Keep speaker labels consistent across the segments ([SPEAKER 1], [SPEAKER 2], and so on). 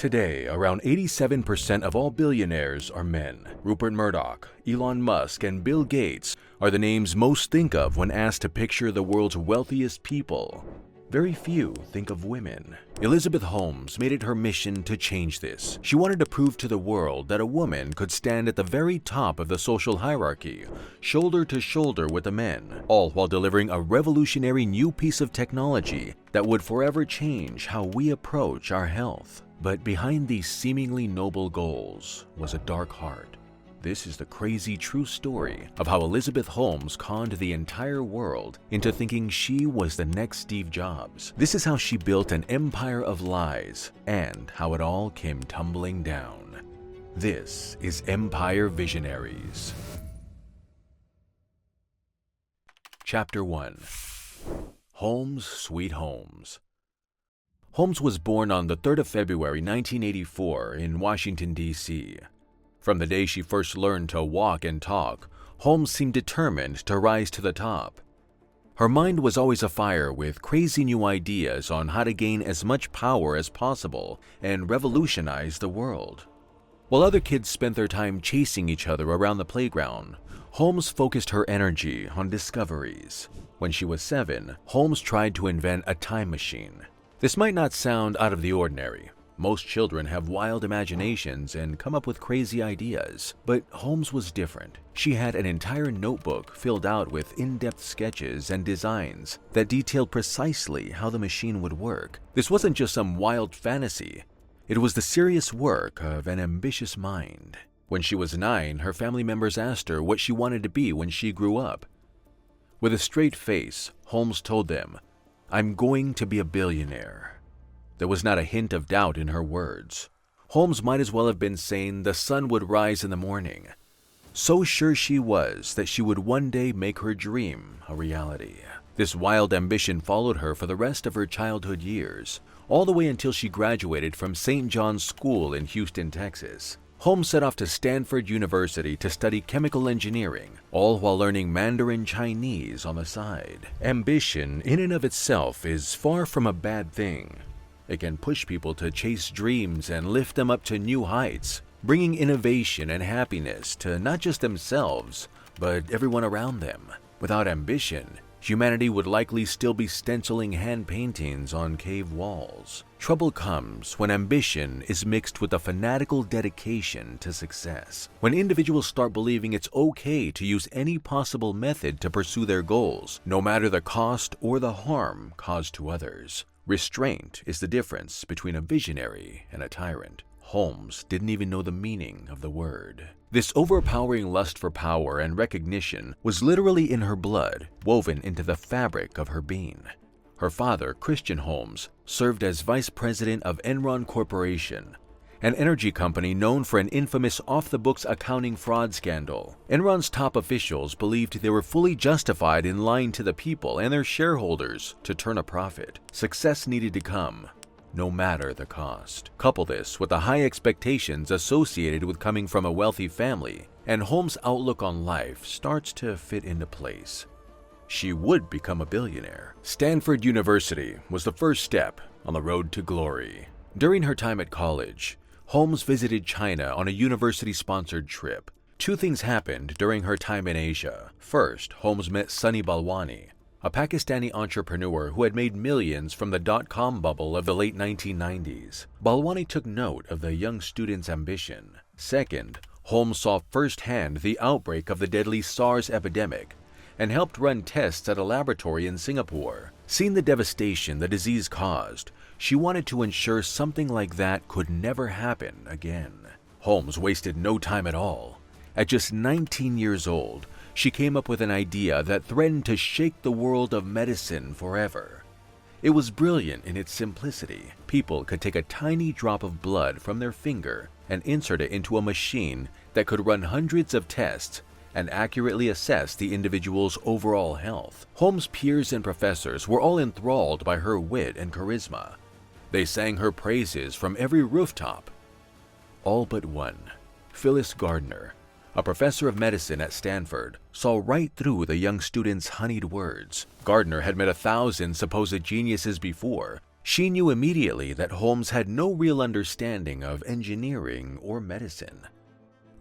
[SPEAKER 1] Today, around 87% of all billionaires are men. Rupert Murdoch, Elon Musk, and Bill Gates are the names most think of when asked to picture the world's wealthiest people. Very few think of women. Elizabeth Holmes made it her mission to change this. She wanted to prove to the world that a woman could stand at the very top of the social hierarchy, shoulder to shoulder with the men, all while delivering a revolutionary new piece of technology that would forever change how we approach our health. But behind these seemingly noble goals was a dark heart. This is the crazy true story of how Elizabeth Holmes conned the entire world into thinking she was the next Steve Jobs. This is how she built an empire of lies and how it all came tumbling down. This is Empire Visionaries. Chapter 1. Holmes, Sweet Holmes. Holmes was born on the 3rd of February 1984 in Washington, D.C. From the day she first learned to walk and talk, Holmes seemed determined to rise to the top. Her mind was always afire with crazy new ideas on how to gain as much power as possible and revolutionize the world. While other kids spent their time chasing each other around the playground, Holmes focused her energy on discoveries. When she was 7, Holmes tried to invent a time machine. This might not sound out of the ordinary. Most children have wild imaginations and come up with crazy ideas, but Holmes was different. She had an entire notebook filled out with in-depth sketches and designs that detailed precisely how the machine would work. This wasn't just some wild fantasy. It was the serious work of an ambitious mind. When she was 9, her family members asked her what she wanted to be when she grew up. With a straight face, Holmes told them, "I'm going to be a billionaire." There was not a hint of doubt in her words. Holmes might as well have been saying the sun would rise in the morning. So sure she was that she would one day make her dream a reality. This wild ambition followed her for the rest of her childhood years, all the way until she graduated from St. John's School in Houston, Texas. Holmes set off to Stanford University to study chemical engineering, all while learning Mandarin Chinese on the side. Ambition in and of itself is far from a bad thing. It can push people to chase dreams and lift them up to new heights, bringing innovation and happiness to not just themselves, but everyone around them. Without ambition, humanity would likely still be stenciling hand paintings on cave walls. Trouble comes when ambition is mixed with a fanatical dedication to success. When individuals start believing it's okay to use any possible method to pursue their goals, no matter the cost or the harm caused to others. Restraint is the difference between a visionary and a tyrant. Holmes didn't even know the meaning of the word. This overpowering lust for power and recognition was literally in her blood, woven into the fabric of her being. Her father, Christian Holmes, served as vice president of Enron Corporation, an energy company known for an infamous off-the-books accounting fraud scandal. Enron's top officials believed they were fully justified in lying to the people and their shareholders to turn a profit. Success needed to come, no matter the cost. Couple this with the high expectations associated with coming from a wealthy family, and Holmes' outlook on life starts to fit into place. She would become a billionaire. Stanford University was the first step on the road to glory. During her time at college, Holmes visited China on a university-sponsored trip. Two things happened during her time in Asia. First, Holmes met Sunny Balwani, a Pakistani entrepreneur who had made millions from the dot-com bubble of the late 1990s. Balwani took note of the young student's ambition. Second, Holmes saw firsthand the outbreak of the deadly SARS epidemic and helped run tests at a laboratory in Singapore. Seeing the devastation the disease caused, she wanted to ensure something like that could never happen again. Holmes wasted no time at all. At just 19 years old, she came up with an idea that threatened to shake the world of medicine forever. It was brilliant in its simplicity. People could take a tiny drop of blood from their finger and insert it into a machine that could run hundreds of tests and accurately assess the individual's overall health. Holmes' peers and professors were all enthralled by her wit and charisma. They sang her praises from every rooftop. All but one. Phyllis Gardner, a professor of medicine at Stanford, saw right through the young student's honeyed words. Gardner had met 1,000 supposed geniuses before, She knew immediately that Holmes had no real understanding of engineering or medicine.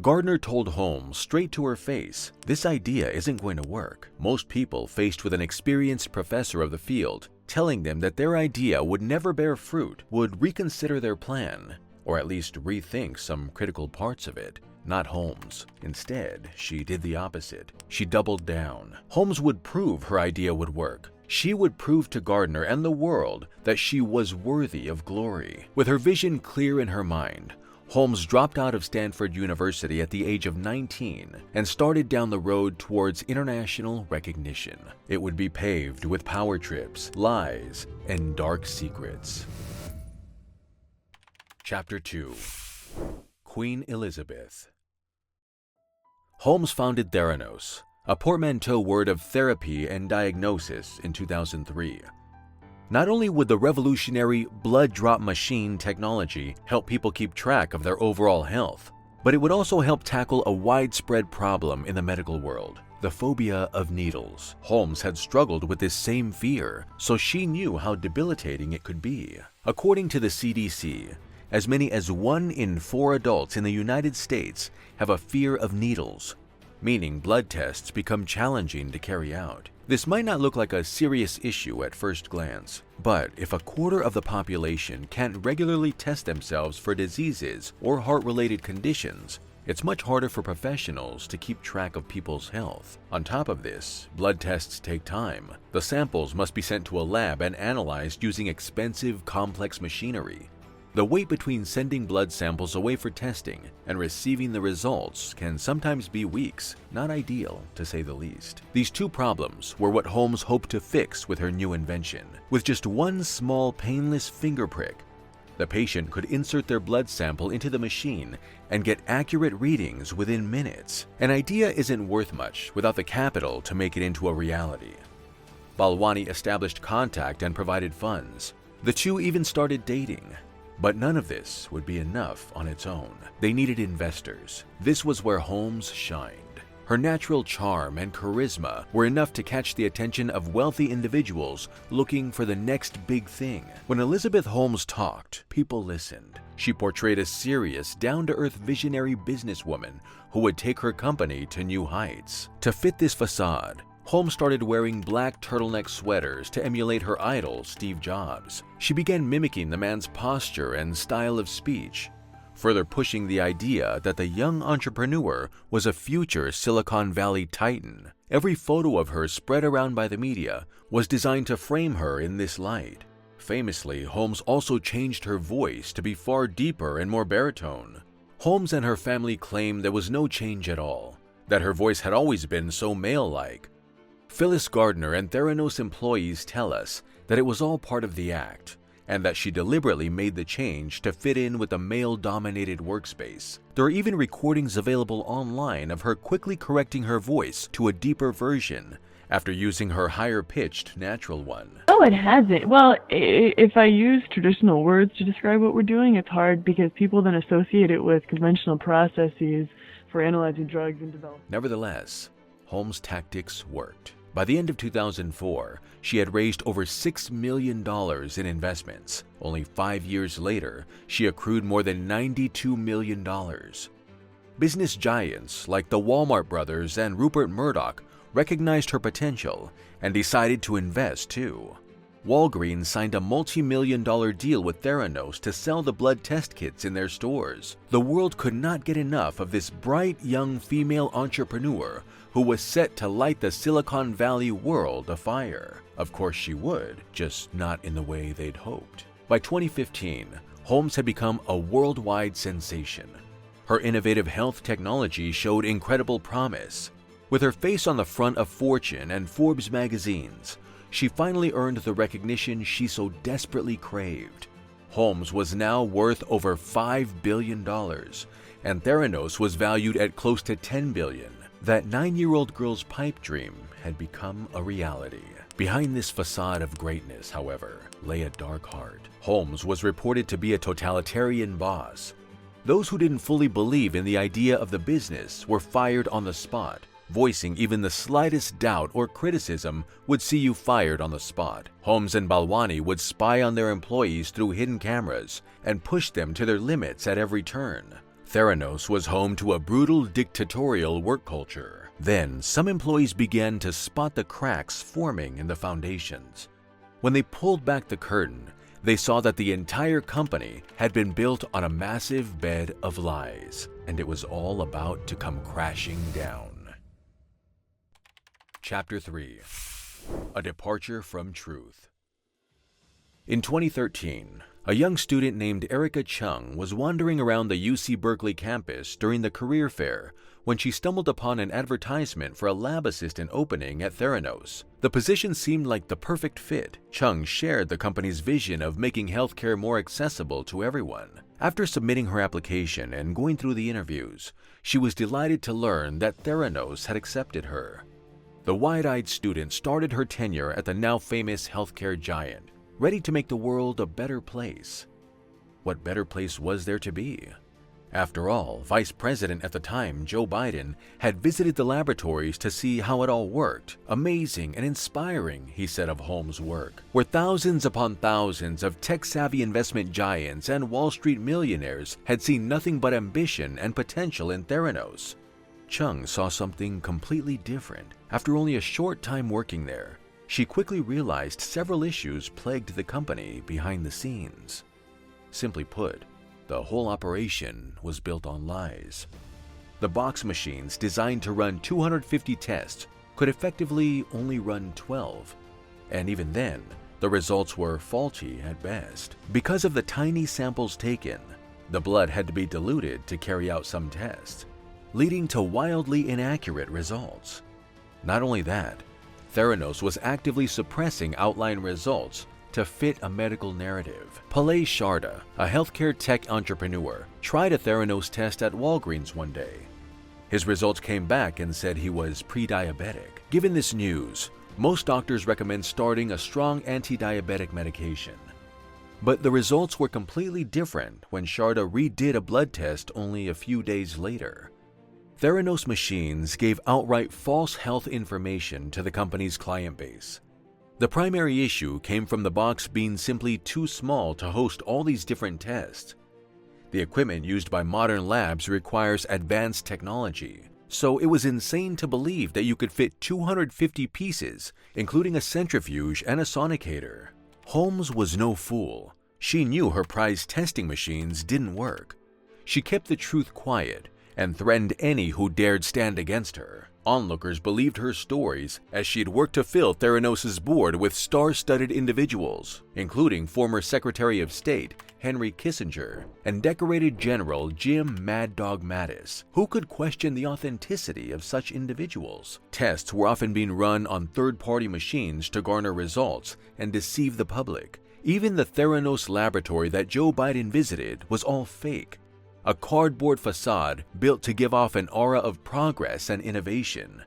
[SPEAKER 1] Gardner told Holmes straight to her face, "This idea isn't going to work." Most people faced with an experienced professor of the field telling them that their idea would never bear fruit would reconsider their plan, or at least rethink some critical parts of it. Not Holmes. Instead, she did the opposite. She doubled down. Holmes would prove her idea would work. She would prove to Gardner and the world that she was worthy of glory. With her vision clear in her mind, Holmes dropped out of Stanford University at the age of 19 and started down the road towards international recognition. It would be paved with power trips, lies, and dark secrets. Chapter 2. Queen Elizabeth. Holmes founded Theranos, a portmanteau word of therapy and diagnosis, in 2003. Not only would the revolutionary blood drop machine technology help people keep track of their overall health, but it would also help tackle a widespread problem in the medical world: the phobia of needles. Holmes had struggled with this same fear, so she knew how debilitating it could be. According to the CDC, as many as 1 in 4 adults in the United States have a fear of needles, meaning blood tests become challenging to carry out. This might not look like a serious issue at first glance, but if a quarter of the population can't regularly test themselves for diseases or heart-related conditions, it's much harder for professionals to keep track of people's health. On top of this, blood tests take time. The samples must be sent to a lab and analyzed using expensive, complex machinery. The wait between sending blood samples away for testing and receiving the results can sometimes be weeks, not ideal to say the least. These two problems were what Holmes hoped to fix with her new invention. With just one small, painless finger prick, the patient could insert their blood sample into the machine and get accurate readings within minutes. An idea isn't worth much without the capital to make it into a reality. Balwani established contact and provided funds. The two even started dating. But none of this would be enough on its own. They needed investors. This was where Holmes shined. Her natural charm and charisma were enough to catch the attention of wealthy individuals looking for the next big thing. When Elizabeth Holmes talked, people listened. She portrayed a serious, down-to-earth visionary businesswoman who would take her company to new heights. To fit this facade, Holmes started wearing black turtleneck sweaters to emulate her idol, Steve Jobs. She began mimicking the man's posture and style of speech, further pushing the idea that the young entrepreneur was a future Silicon Valley titan. Every photo of her spread around by the media was designed to frame her in this light. Famously, Holmes also changed her voice to be far deeper and more baritone. Holmes and her family claimed there was no change at all, that her voice had always been so male-like. Phyllis Gardner and Theranos employees tell us that it was all part of the act, and that she deliberately made the change to fit in with the male-dominated workspace. There are even recordings available online of her quickly correcting her voice to a deeper version after using her higher-pitched natural one.
[SPEAKER 2] Oh, it hasn't. Well, if I use traditional words to describe what we're doing, it's hard because people then associate it with conventional processes for analyzing drugs and development.
[SPEAKER 1] Nevertheless, Holmes' tactics worked. By the end of 2004, she had raised over $6 million in investments. Only 5 years later, she accrued more than $92 million. Business giants like the Walmart brothers and Rupert Murdoch recognized her potential and decided to invest too. Walgreens signed a multi-million-dollar deal with Theranos to sell the blood test kits in their stores. The world could not get enough of this bright young female entrepreneur who was set to light the Silicon Valley world afire. Of course she would, just not in the way they'd hoped. By 2015, Holmes had become a worldwide sensation. Her innovative health technology showed incredible promise. With her face on the front of Fortune and Forbes magazines, she finally earned the recognition she so desperately craved. Holmes was now worth over $5 billion, and Theranos was valued at close to $10 billion. That 9-year-old girl's pipe dream had become a reality. Behind this facade of greatness, however, lay a dark heart. Holmes was reported to be a totalitarian boss. Those who didn't fully believe in the idea of the business were fired on the spot. Voicing even the slightest doubt or criticism would see you fired on the spot. Holmes and Balwani would spy on their employees through hidden cameras and push them to their limits at every turn. Theranos was home to a brutal dictatorial work culture. Then, some employees began to spot the cracks forming in the foundations. When they pulled back the curtain, they saw that the entire company had been built on a massive bed of lies, and it was all about to come crashing down. Chapter 3. A Departure from Truth. In 2013, a young student named Erica Chung was wandering around the UC Berkeley campus during the career fair when she stumbled upon an advertisement for a lab assistant opening at Theranos. The position seemed like the perfect fit. Chung shared the company's vision of making healthcare more accessible to everyone. After submitting her application and going through the interviews, she was delighted to learn that Theranos had accepted her. The wide-eyed student started her tenure at the now famous healthcare giant, ready to make the world a better place. What better place was there to be? After all, Vice President at the time, Joe Biden, had visited the laboratories to see how it all worked. Amazing and inspiring, he said of Holmes' work, where thousands upon thousands of tech-savvy investment giants and Wall Street millionaires had seen nothing but ambition and potential in Theranos. Chung saw something completely different. After only a short time working there, she quickly realized several issues plagued the company behind the scenes. Simply put, the whole operation was built on lies. The box machines designed to run 250 tests could effectively only run 12, and even then, the results were faulty at best. Because of the tiny samples taken, the blood had to be diluted to carry out some tests, leading to wildly inaccurate results. Not only that, Theranos was actively suppressing outline results to fit a medical narrative. Palay Sharda, a healthcare tech entrepreneur, tried a Theranos test at Walgreens one day. His results came back and said he was pre-diabetic. Given this news, most doctors recommend starting a strong anti-diabetic medication. But the results were completely different when Sharda redid a blood test only a few days later. Theranos machines gave outright false health information to the company's client base. The primary issue came from the box being simply too small to host all these different tests. The equipment used by modern labs requires advanced technology, so it was insane to believe that you could fit 250 pieces, including a centrifuge and a sonicator. Holmes was no fool. She knew her prized testing machines didn't work. She kept the truth quiet and threatened any who dared stand against her. Onlookers believed her stories as she'd worked to fill Theranos' board with star-studded individuals, including former Secretary of State Henry Kissinger and decorated General Jim Mad Dog Mattis. Who could question the authenticity of such individuals? Tests were often being run on third-party machines to garner results and deceive the public. Even the Theranos laboratory that Joe Biden visited was all fake. A cardboard facade built to give off an aura of progress and innovation.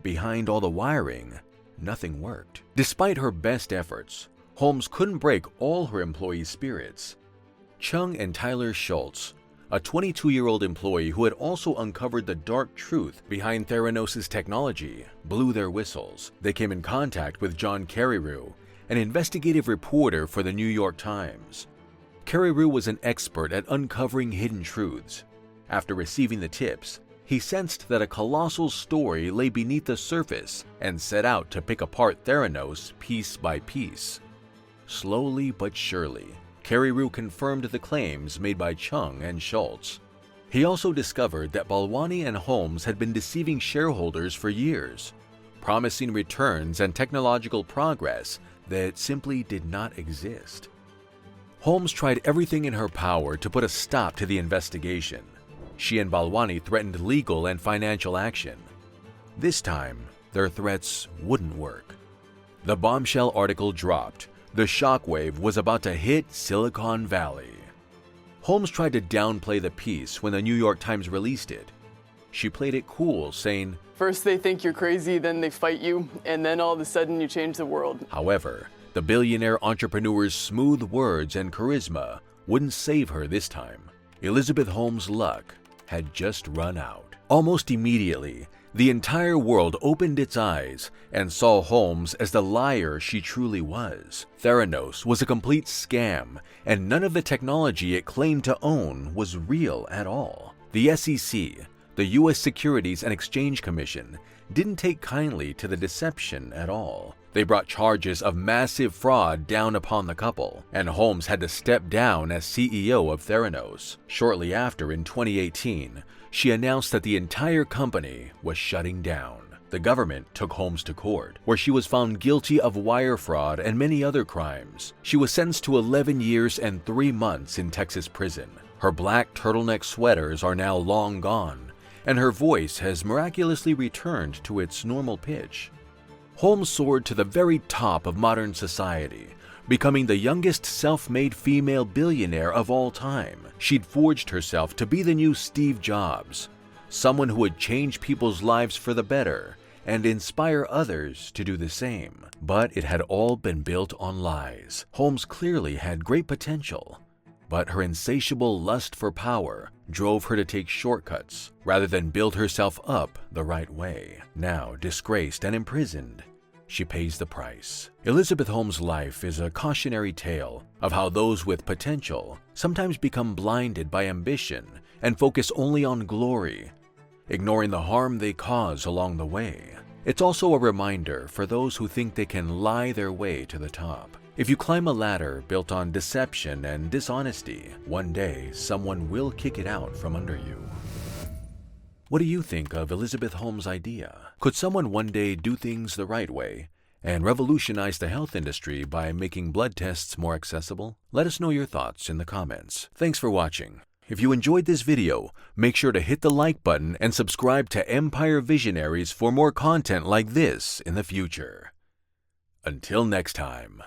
[SPEAKER 1] Behind all the wiring, nothing worked. Despite her best efforts, Holmes couldn't break all her employees' spirits. Chung and Tyler Schultz, a 22-year-old employee who had also uncovered the dark truth behind Theranos' technology, blew their whistles. They came in contact with John Carreyrou, an investigative reporter for the New York Times. Carreyrou was an expert at uncovering hidden truths. After receiving the tips, he sensed that a colossal story lay beneath the surface and set out to pick apart Theranos piece by piece. Slowly but surely, Carreyrou confirmed the claims made by Chung and Schultz. He also discovered that Balwani and Holmes had been deceiving shareholders for years, promising returns and technological progress that simply did not exist. Holmes tried everything in her power to put a stop to the investigation. She and Balwani threatened legal and financial action. This time, their threats wouldn't work. The bombshell article dropped. The shockwave was about to hit Silicon Valley. Holmes tried to downplay the piece when the New York Times released it. She played it cool, saying,
[SPEAKER 3] "First they think you're crazy, then they fight you, and then all of a sudden you change the world."
[SPEAKER 1] However, the billionaire entrepreneur's smooth words and charisma wouldn't save her this time. Elizabeth Holmes' luck had just run out. Almost immediately, The entire world opened its eyes and saw Holmes as the liar she truly was. Theranos was a complete scam, and none of the technology it claimed to own was real at all. The SEC, the U.S. Securities and Exchange Commission, didn't take kindly to the deception at all. They brought charges of massive fraud down upon the couple, and Holmes had to step down as CEO of Theranos. Shortly after, in 2018, she announced that the entire company was shutting down. The government took Holmes to court, where she was found guilty of wire fraud and many other crimes. She was sentenced to 11 years and 3 months in Texas prison. Her black turtleneck sweaters are now long gone, and her voice has miraculously returned to its normal pitch. Holmes soared to the very top of modern society, becoming the youngest self-made female billionaire of all time. She'd forged herself to be the new Steve Jobs, someone who would change people's lives for the better and inspire others to do the same. But it had all been built on lies. Holmes clearly had great potential, but her insatiable lust for power drove her to take shortcuts rather than build herself up the right way. Now, disgraced and imprisoned, she pays the price. Elizabeth Holmes' life is a cautionary tale of how those with potential sometimes become blinded by ambition and focus only on glory, ignoring the harm they cause along the way. It's also a reminder for those who think they can lie their way to the top. If you climb a ladder built on deception and dishonesty, one day someone will kick it out from under you. What do you think of Elizabeth Holmes' idea? Could someone one day do things the right way and revolutionize the health industry by making blood tests more accessible? Let us know your thoughts in the comments. Thanks for watching. If you enjoyed this video, make sure to hit the like button and subscribe to Empire Visionaries for more content like this in the future. Until next time.